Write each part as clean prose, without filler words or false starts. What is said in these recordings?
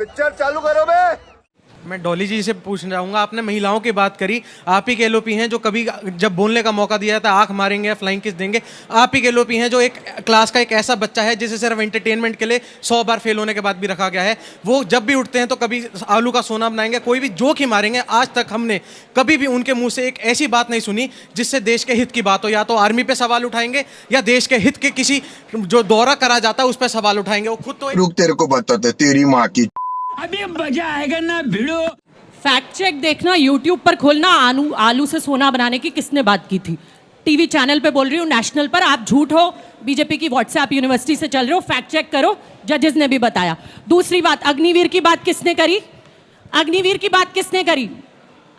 Picture चालू करो बे। मैं डॉली जी से पूछना चाहूँगा, आपने महिलाओं की बात करी, आप ही के एलओपी हैं जो कभी जब बोलने का मौका दिया था आंख मारेंगे, फ्लाइंग किस देंगे। आप ही के एलओपी हैं जो एक क्लास का एक ऐसा बच्चा है जिसे सिर्फ एंटरटेनमेंट के लिए 100 बार फेल होने के बाद भी रखा गया है। वो जब भी उठते हैं तो कभी आलू का सोना बनाएंगे, कोई भी जोक ही मारेंगे। आज तक हमने कभी भी उनके मुंह से एक ऐसी बात नहीं सुनी जिससे देश के हित की बात हो। या तो आर्मी पे सवाल उठाएंगे या देश के हित के किसी जो दौरा करा जाता है उस पर सवाल उठाएंगे। वो खुद तो रुक, तेरे को बताते तेरी माँ की। अभी मजा आएगा ना भिड़ो। फैक्ट चेक देखना, यूट्यूब पर खोलना, आलू से सोना बनाने की किसने बात की थी। टीवी चैनल पे बोल रही हूँ, नेशनल पर। आप झूठ हो, बीजेपी की व्हाट्सएप यूनिवर्सिटी से चल रहे हो, फैक्ट चेक करो, जजेस ने भी बताया। दूसरी बात, अग्निवीर की बात किसने करी? अग्निवीर की बात किसने करी?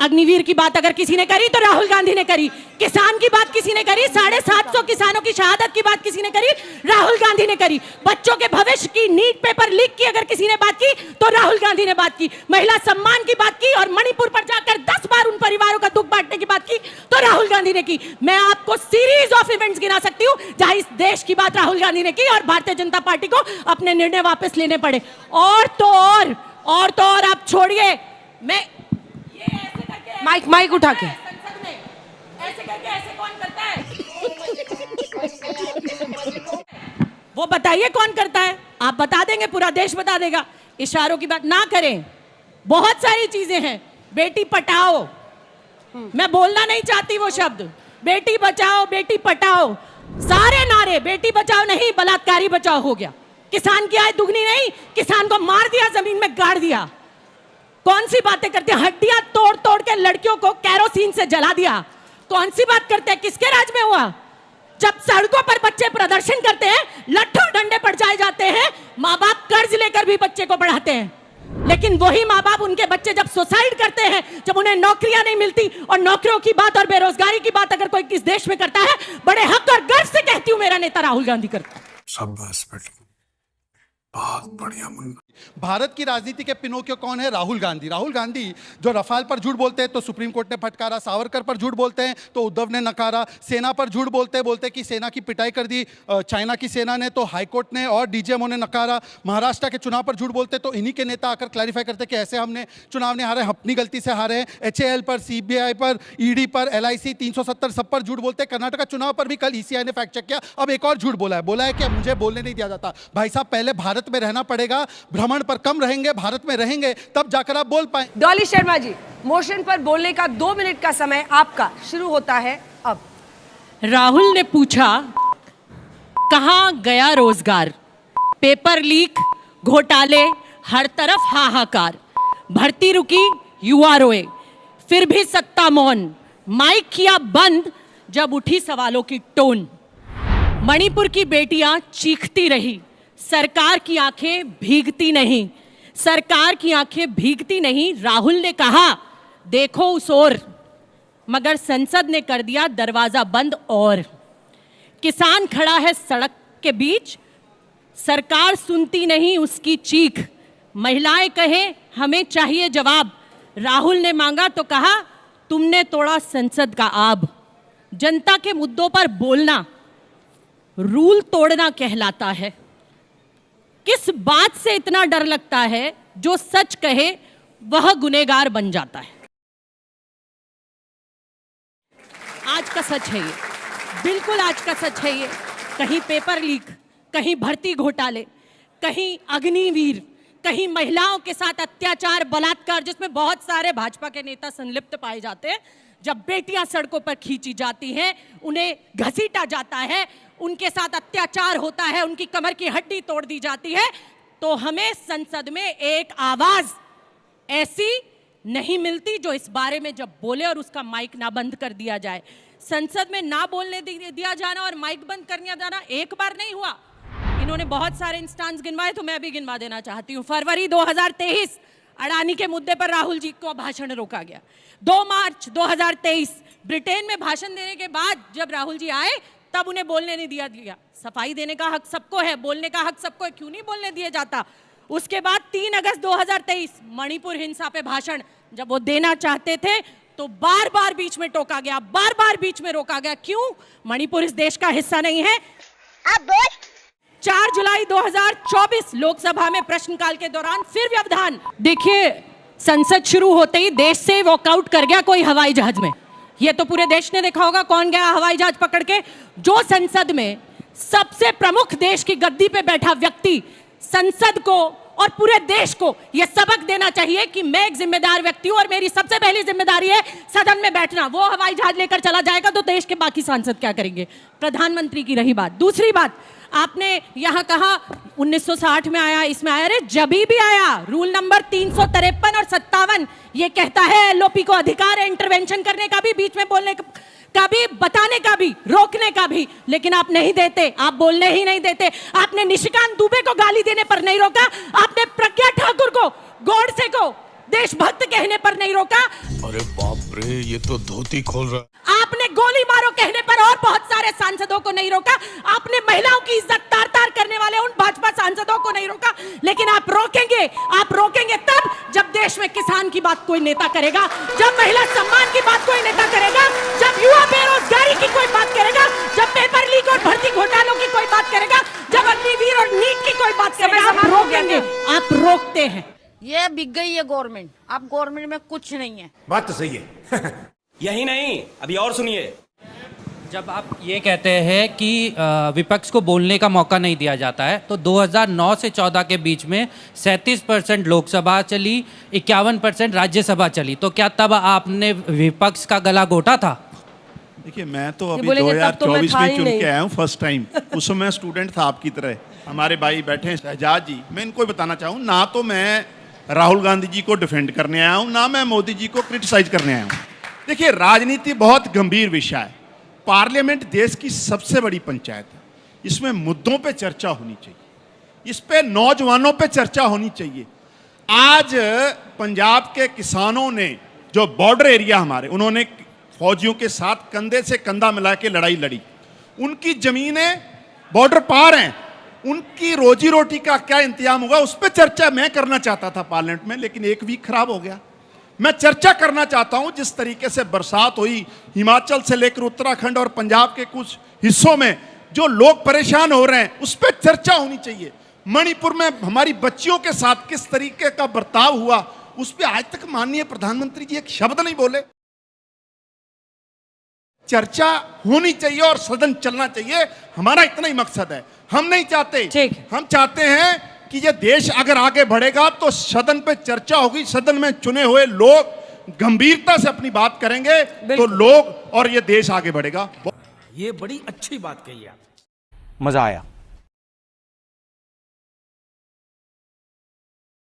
अग्निवीर की बात अगर किसी ने करी तो राहुल गांधी ने करी। किसान की बात किसी ने करी? 750 किसानों की शहादत की बात किसी ने करी? राहुल गांधी ने करी। बच्चों के भविष्य की नीट पेपर लीक की अगर किसी ने बात की तो राहुल गांधी ने बात की। महिला सम्मान की बात की और मणिपुर पर जाकर 10 बार उन परिवारों का दुख बांटने की बात की तो राहुल गांधी ने की। मैं आपको सीरीज ऑफ इवेंट्स गिना सकती हूं जहां इस देश की बात राहुल गांधी ने की और भारतीय जनता पार्टी को अपने निर्णय वापस लेने पड़े। और तो और आप छोड़िए, मैं माइक उठा के ऐसे करके ऐसे कौन करता है? वो बताइए कौन करता है? आप बता देंगे, पूरा देश बता देगा। इशारों की बात ना करें, बहुत सारी चीजें हैं। बेटी पटाओ, मैं बोलना नहीं चाहती वो शब्द, बेटी बचाओ बेटी पटाओ, सारे नारे बेटी बचाओ नहीं, बलात्कारी बचाओ हो गया। किसान की आय दुगनी नहीं, किसान को मार दिया, जमीन में गाड़ दिया। कौन सी बातें करते हैं? हड्डियां तोड़ तोड़ के लड़कियों को कैरोसिन से जला दिया। कौन सी बात करते हैं? किसके राज में हुआ? जब सड़कों पर बच्चे प्रदर्शन करते हैं, लट्ठों डंडे पड़ जाते हैं, माँ बाप कर्ज लेकर भी बच्चे को पढ़ाते हैं। लेकिन वही माँ बाप उनके बच्चे जब सुसाइड करते हैं, जब उन्हें नौकरियां नहीं मिलती, और नौकरियों की बात और बेरोजगारी की बात अगर कोई किस देश में करता है, बड़े हक और गर्व से कहती हूँ मेरा नेता राहुल गांधी करता है। शाबाश बेटा, बहुत बढ़िया मुन्ना। भारत की राजनीति के पिनोकियो कौन है? राहुल गांधी। राहुल गांधी जो रफाल पर झूठ बोलते हैं तो सुप्रीम कोर्ट ने फटकारा, सावरकर पर झूठ बोलते हैं तो उद्धव ने नकारा, सेना पर झूठ बोलते कि सेना की पिटाई कर दी चाइना की सेना ने तो हाईकोर्ट ने और डीजीएमओ ने नकारा। महाराष्ट्र के चुनाव पर झूठ बोलते तो इन्हीं के नेता आकर क्लैरिफाई करते कि ऐसे हमने चुनाव नहीं हारे, अपनी गलती से हारे हैं। HAL पर, CBI पर, ED पर, LIC 370 सब पर झूठ बोलते। कर्नाटक चुनाव पर भी कल ECI ने फैक्ट चेक किया। अब एक और झूठ बोला है कि मुझे बोलने नहीं दिया जाता। भाई साहब, पहले भारत में रहना पड़ेगा, भ्रमण पर कम रहेंगे, भारत में रहेंगे, तब जाकर आप बोल पाए। डॉली शर्मा जी, मोशन पर बोलने का 2 मिनट का समय आपका शुरू होता है अब। राहुल ने पूछा, कहां गया रोजगार? पेपर लीक, घोटाले, हर तरफ हाहाकार। भर्ती रुकी, युवा रोए, फिर भी सत्ता मौन। माइक किया बंद जब उठी सवालों की टोन। मणिपुर की बेटियां चीखती रही, सरकार की आंखें भीगती नहीं, सरकार की आंखें भीगती नहीं। राहुल ने कहा, देखो उस ओर, मगर संसद ने कर दिया दरवाजा बंद। और किसान खड़ा है सड़क के बीच, सरकार सुनती नहीं उसकी चीख। महिलाएं कहें हमें चाहिए जवाब। राहुल ने मांगा तो कहा, तुमने तोड़ा संसद का आब। जनता के मुद्दों पर बोलना रूल तोड़ना कहलाता है। किस बात से इतना डर लगता है? जो सच कहे वह गुनहगार बन जाता है। आज का सच है ये, बिल्कुल आज का सच है ये। कहीं पेपर लीक, कहीं भर्ती घोटाले, कहीं अग्निवीर, कहीं महिलाओं के साथ अत्याचार, बलात्कार, जिसमें बहुत सारे भाजपा के नेता संलिप्त पाए जाते हैं। जब बेटियां सड़कों पर खींची जाती हैं, उन्हें घसीटा जाता है, उनके साथ अत्याचार होता है, उनकी कमर की हड्डी तोड़ दी जाती है, तो हमें संसद में एक आवाज ऐसी नहीं मिलती जो इस बारे में जब बोले और उसका माइक ना बंद कर दिया जाए। संसद में ना बोलने दिया जाना और माइक बंद करने जाना एक बार नहीं हुआ। इन्होंने बहुत सारे इंस्टांस गिनवाए, तो मैं भी गिनवा देना चाहती हूँ। फरवरी 2023 अडानी के मुद्दे पर राहुल जी को भाषण रोका गया। 2 मार्च 2023 ब्रिटेन में भाषण देने के बाद जब राहुल जी आए, तब उन्हें बोलने नहीं दिया। सफाई देने का हक सबको है, बोलने का हक सबको है, क्यों नहीं बोलने दिया जाता? उसके बाद 3 अगस्त 2023 मणिपुर हिंसा पे भाषण जब वो देना चाहते थे तो बार बार बीच में टोका गया, बार बार बीच में रोका गया। क्यों? मणिपुर इस देश का हिस्सा नहीं है। अब बोल। 4 जुलाई 2024 लोकसभा में प्रश्नकाल के दौरान फिर व्यवधान। देखिए, संसद शुरू होते ही देश से वॉकआउट कर गया कोई हवाई जहाज में। ये तो पूरे देश ने देखा होगा कौन गया हवाई जहाज पकड़ के। जो संसद में सबसे प्रमुख देश की गद्दी पे बैठा व्यक्ति संसद को और पूरे देश को यह सबक देना चाहिए कि मैं एक जिम्मेदार व्यक्ति हूं और मेरी सबसे पहली जिम्मेदारी है सदन में बैठना। वो हवाई जहाज लेकर चला जाएगा तो देश के बाकी सांसद क्या करेंगे? प्रधानमंत्री की रही बात। दूसरी बात, आपने यहां कहा 1960 में आया, इसमें आया। अरे जभी भी आया, रूल नंबर 353 और 57 ये कहता है एलओपी को अधिकार है इंटरवेंशन करने का भी, बीच में बोलने का भी, बताने का भी, रोकने का भी, लेकिन आप नहीं देते, आप बोलने ही नहीं देते। आपने निशिकांत दुबे को गाली देने पर नहीं रोका, आपने प्रज्ञा ठाकुर को, गोडसे को देशभक्त कहने पर नहीं रोका। अरे बाप रे, ये तो धोती खोल रहा है। आपने गोली मारो कहने पर और बहुत सारे सांसदों को नहीं रोका। आपने महिलाओं की इज्जत तार तार करने वाले उन भाजपा सांसदों को नहीं रोका। लेकिन आप रोकेंगे तब जब देश में किसान की बात कोई नेता करेगा, जब महिला सम्मान की बात कोई नेता करेगा, जब युवा बेरोजगारी की कोई बात करेगा, जब पेपर लीक और भर्ती घोटालों की कोई बात करेगा, जब अग्निवीर और नीट की कोई बात करेगा, आप रोकेंगे। आप रोकते हैं। ये बिक गई है गवर्नमेंट। अब गवर्नमेंट में कुछ नहीं है। बात तो सही है। यही नहीं, अभी और सुनिए। जब आप ये कहते हैं कि विपक्ष को बोलने का मौका नहीं दिया जाता है, तो 2009 से 14 के बीच में 37% लोकसभा चली, 51% राज्यसभा चली। तो क्या तब आपने विपक्ष का गला घोटा था? देखिए, मैं तो अभी 2024 में चुन के आया हूँ फर्स्ट टाइम। उस समय स्टूडेंट था आपकी तरह। हमारे भाई बैठे हैं शहजाद जी। मैं इनको बताना चाहूँ, ना तो मैं राहुल गांधी जी को डिफेंड करने आया हूँ, ना मैं मोदी जी को क्रिटिसाइज करने आया हूँ। देखिए, राजनीति बहुत गंभीर विषय है। पार्लियामेंट देश की सबसे बड़ी पंचायत है। इसमें मुद्दों पे चर्चा होनी चाहिए, इस पे नौजवानों पे चर्चा होनी चाहिए। आज पंजाब के किसानों ने जो बॉर्डर एरिया हमारे, उन्होंने फौजियों के साथ कंधे से कंधा मिला के लड़ाई लड़ी। उनकी जमीनें बॉर्डर पार हैं, उनकी रोजी रोटी का क्या इंतजाम होगा, उस पर चर्चा मैं करना चाहता था पार्लियामेंट में, लेकिन एक वीक खराब हो गया। मैं चर्चा करना चाहता हूं जिस तरीके से बरसात हुई हिमाचल से लेकर उत्तराखंड और पंजाब के कुछ हिस्सों में, जो लोग परेशान हो रहे हैं, उस पर चर्चा होनी चाहिए। मणिपुर में हमारी बच्चियों के साथ किस तरीके का बर्ताव हुआ, उस पर आज तक माननीय प्रधानमंत्री जी एक शब्द नहीं बोले। चर्चा होनी चाहिए और सदन चलना चाहिए। हमारा इतना ही मकसद है। हम नहीं चाहते, हम चाहते हैं कि ये देश अगर आगे बढ़ेगा तो सदन पे चर्चा होगी, सदन में चुने हुए लोग गंभीरता से अपनी बात करेंगे तो लोग और ये देश आगे बढ़ेगा। ये बड़ी अच्छी बात कही आप। मजा आया।